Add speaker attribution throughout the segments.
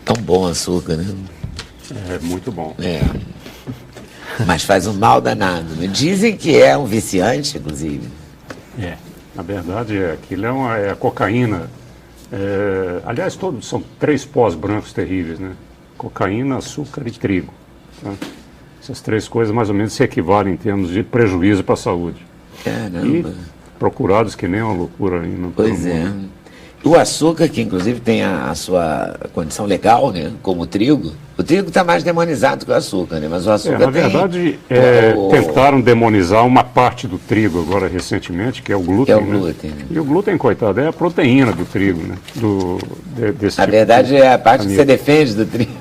Speaker 1: Tão bom açúcar, né?
Speaker 2: É muito bom.
Speaker 1: É. Mas faz um mal danado, né? Dizem que é um viciante, inclusive.
Speaker 2: Na verdade, aquilo é a cocaína. Aliás, todos são 3 pós brancos terríveis, né? Cocaína, açúcar e trigo. Tá? Essas 3 coisas mais ou menos se equivalem em termos de prejuízo para a saúde.
Speaker 1: Caramba.
Speaker 2: E procurados que nem uma loucura aí no
Speaker 1: Pois é. O açúcar, que inclusive tem a sua condição legal, né? Como o trigo está mais demonizado que o açúcar, né? Mas o açúcar
Speaker 2: na verdade, tentaram demonizar uma parte do trigo agora recentemente, que é o glúten.
Speaker 1: Que é o glúten, né?
Speaker 2: E o glúten, coitado, é a proteína do trigo, né?
Speaker 1: Na verdade, é a parte que você defende do trigo.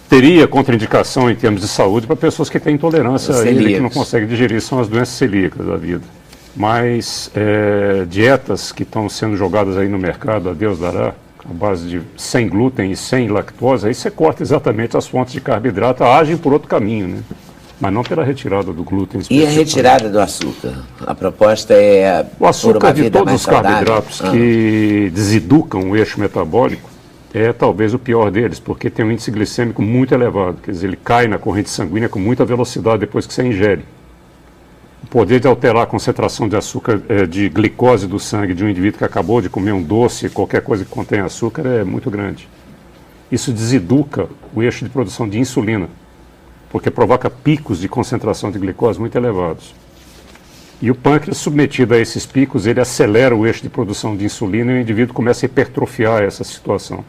Speaker 2: Teria contraindicação em termos de saúde para pessoas que têm intolerância a ele, que não conseguem digerir, são as doenças celíacas da vida. Mas dietas que estão sendo jogadas aí no mercado, a Deus dará, a base de sem glúten e sem lactose, aí você corta exatamente as fontes de carboidrato, agem por outro caminho, né? Mas não pela retirada do glúten.
Speaker 1: E a retirada do açúcar? A proposta é
Speaker 2: o açúcar de todos os carboidratos que deseducam o eixo metabólico é talvez o pior deles, porque tem um índice glicêmico muito elevado, quer dizer, ele cai na corrente sanguínea com muita velocidade depois que você ingere. O poder de alterar a concentração de açúcar, de glicose do sangue de um indivíduo que acabou de comer um doce, qualquer coisa que contém açúcar, é muito grande. Isso deseduca o eixo de produção de insulina, porque provoca picos de concentração de glicose muito elevados. E o pâncreas, submetido a esses picos, ele acelera o eixo de produção de insulina e o indivíduo começa a hipertrofiar essa situação.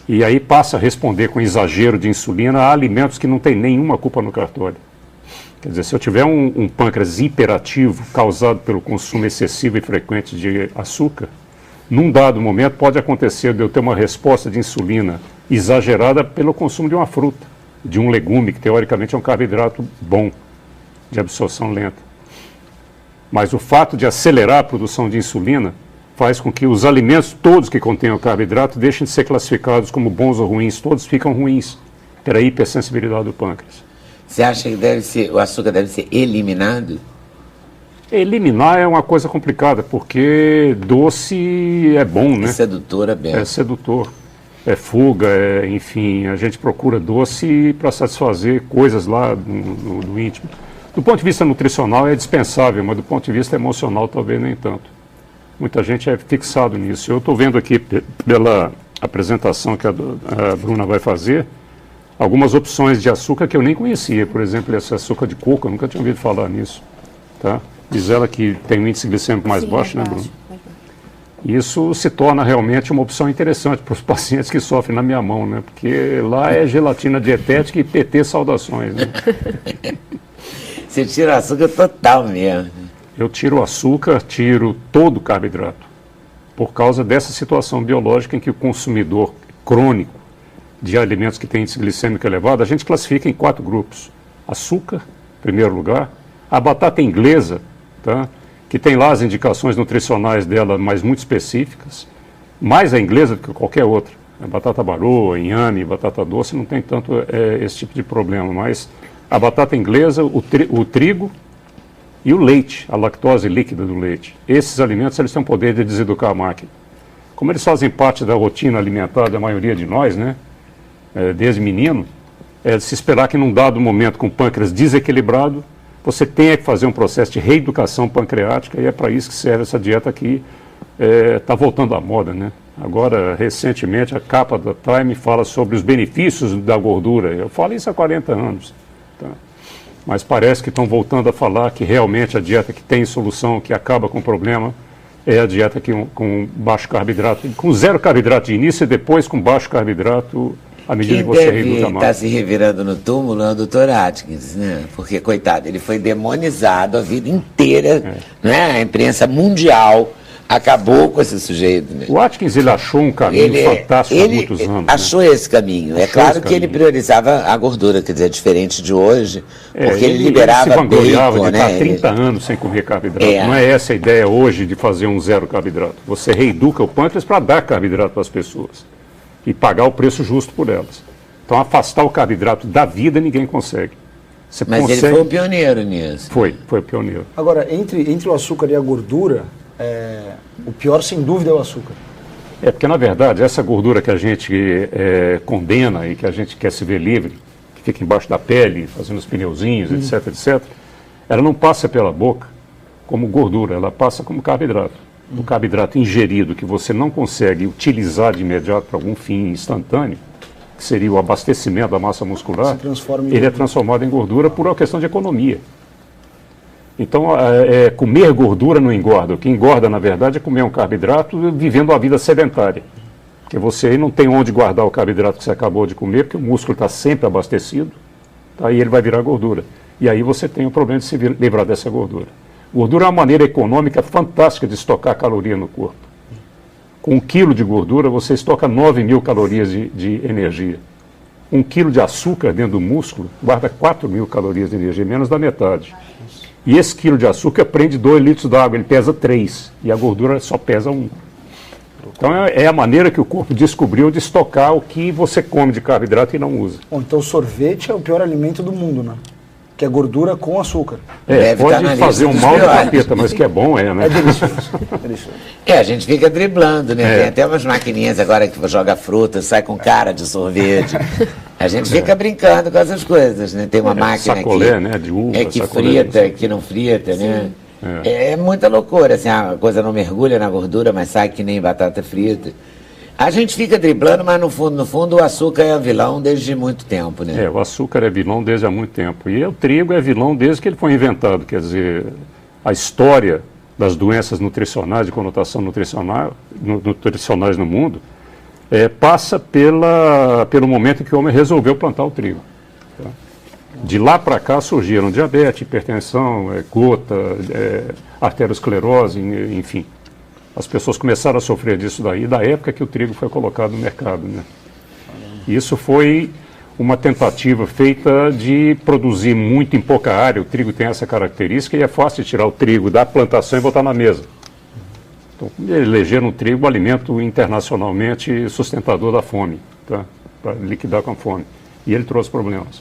Speaker 2: E aí passa a responder com exagero de insulina a alimentos que não têm nenhuma culpa no cartório. Quer dizer, se eu tiver um pâncreas hiperativo causado pelo consumo excessivo e frequente de açúcar, num dado momento pode acontecer de eu ter uma resposta de insulina exagerada pelo consumo de uma fruta, de um legume, que teoricamente é um carboidrato bom, de absorção lenta. Mas o fato de acelerar a produção de insulina faz com que os alimentos todos que contenham carboidrato deixem de ser classificados como bons ou ruins, todos ficam ruins, pela hipersensibilidade do pâncreas.
Speaker 1: Você acha que o açúcar deve ser eliminado?
Speaker 2: Eliminar é uma coisa complicada, porque doce é bom, né?
Speaker 1: É sedutor, é bem.
Speaker 2: É sedutor, é fuga, enfim, a gente procura doce para satisfazer coisas lá no íntimo. Do ponto de vista nutricional é dispensável, mas do ponto de vista emocional talvez nem tanto. Muita gente é fixado nisso. Eu estou vendo aqui pela apresentação que a Bruna vai fazer, algumas opções de açúcar que eu nem conhecia. Por exemplo, esse açúcar de coco, eu nunca tinha ouvido falar nisso. Tá? Diz ela que tem um índice glicêmico mais baixo, né, Bruna? Isso se torna realmente uma opção interessante para os pacientes que sofrem na minha mão, né? Porque lá é gelatina dietética e PT saudações, né?
Speaker 1: Você tira o açúcar total mesmo.
Speaker 2: Eu tiro o açúcar, tiro todo o carboidrato, por causa dessa situação biológica em que o consumidor crônico de alimentos que têm índice glicêmico elevado, a gente classifica em 4 grupos. Açúcar, em primeiro lugar, a batata inglesa, tá? Que tem lá as indicações nutricionais dela, mas muito específicas, mais a inglesa do que qualquer outra. A batata baroa, inhame, batata doce, não tem tanto esse tipo de problema, mas a batata inglesa, o trigo e o leite, a lactose líquida do leite. Esses alimentos eles têm o poder de deseducar a máquina. Como eles fazem parte da rotina alimentar da maioria de nós, né, desde menino, é de se esperar que num dado momento com o pâncreas desequilibrado, você tenha que fazer um processo de reeducação pancreática, e é para isso que serve essa dieta que está voltando à moda, né? Agora, recentemente, a capa da Time fala sobre os benefícios da gordura. Eu falo isso há 40 anos. Tá? Mas parece que estão voltando a falar que realmente a dieta que tem solução, que acaba com o problema, é a dieta com baixo carboidrato, com 0 carboidrato de início e depois com baixo carboidrato à medida que você reduz a massa. Quem
Speaker 1: está se revirando no túmulo é o Dr. Atkins, né? Porque, coitado, ele foi demonizado a vida inteira, né? A imprensa mundial acabou com esse sujeito. Né?
Speaker 2: O Atkins, ele achou um caminho fantástico há muitos anos.
Speaker 1: Achou esse caminho. É claro que ele priorizava a gordura, quer dizer, diferente de hoje, porque ele liberava
Speaker 2: se vangloriava
Speaker 1: bacon,
Speaker 2: de estar 30 anos sem comer carboidrato. Não é essa a ideia hoje de fazer um 0 carboidrato. Você reeduca o pâncreas para dar carboidrato para as pessoas e pagar o preço justo por elas. Então, afastar o carboidrato da vida ninguém consegue.
Speaker 1: Mas ele foi o pioneiro nisso.
Speaker 2: Foi o pioneiro.
Speaker 3: Agora, entre o açúcar e a gordura, o pior, sem dúvida, é o açúcar.
Speaker 2: Porque, na verdade, essa gordura que a gente condena e que a gente quer se ver livre, que fica embaixo da pele, fazendo os pneuzinhos, etc., etc., ela não passa pela boca como gordura, ela passa como carboidrato. O carboidrato ingerido que você não consegue utilizar de imediato para algum fim instantâneo, que seria o abastecimento da massa muscular, ele é transformado em gordura por uma questão de economia. Então, comer gordura não engorda. O que engorda, na verdade, é comer um carboidrato vivendo uma vida sedentária. Porque você não tem onde guardar o carboidrato que você acabou de comer, porque o músculo está sempre abastecido, aí ele vai virar gordura. E aí você tem o problema de se livrar dessa gordura. Gordura é uma maneira econômica fantástica de estocar caloria no corpo. Com 1 quilo de gordura, você estoca 9.000 calorias de energia. 1 quilo de açúcar dentro do músculo guarda 4.000 calorias de energia, menos da metade. E esse quilo de açúcar prende 2 litros d'água, ele pesa 3, e a gordura só pesa 1. Então é a maneira que o corpo descobriu de estocar o que você come de carboidrato e não usa.
Speaker 3: Bom, então sorvete é o pior alimento do mundo, né? Que é gordura com açúcar.
Speaker 2: Pode fazer um mal do capeta, mas que é bom, né?
Speaker 3: É delicioso. Delicioso.
Speaker 1: A gente fica driblando, né? Tem até umas maquininhas agora que joga fruta, sai com cara de sorvete. A gente fica brincando com essas coisas, né? Tem uma máquina
Speaker 2: sacolé, né? De uva,
Speaker 1: que frita, que não frita, né? É muita loucura, assim, a coisa não mergulha na gordura, mas sai que nem batata frita. A gente fica driblando, mas no fundo o açúcar é vilão desde muito tempo, né?
Speaker 2: O açúcar é vilão desde há muito tempo. E o trigo é vilão desde que ele foi inventado. Quer dizer, a história das doenças nutricionais, de conotação nutricionais no mundo, passa pelo momento em que o homem resolveu plantar o trigo. Tá? De lá para cá surgiram diabetes, hipertensão, gota, arteriosclerose, enfim. As pessoas começaram a sofrer disso daí, da época que o trigo foi colocado no mercado, né? Isso foi uma tentativa feita de produzir muito em pouca área. O trigo tem essa característica e é fácil de tirar o trigo da plantação e botar na mesa. Então, elegeram o trigo o alimento internacionalmente sustentador da fome, tá? Para liquidar com a fome. E ele trouxe problemas.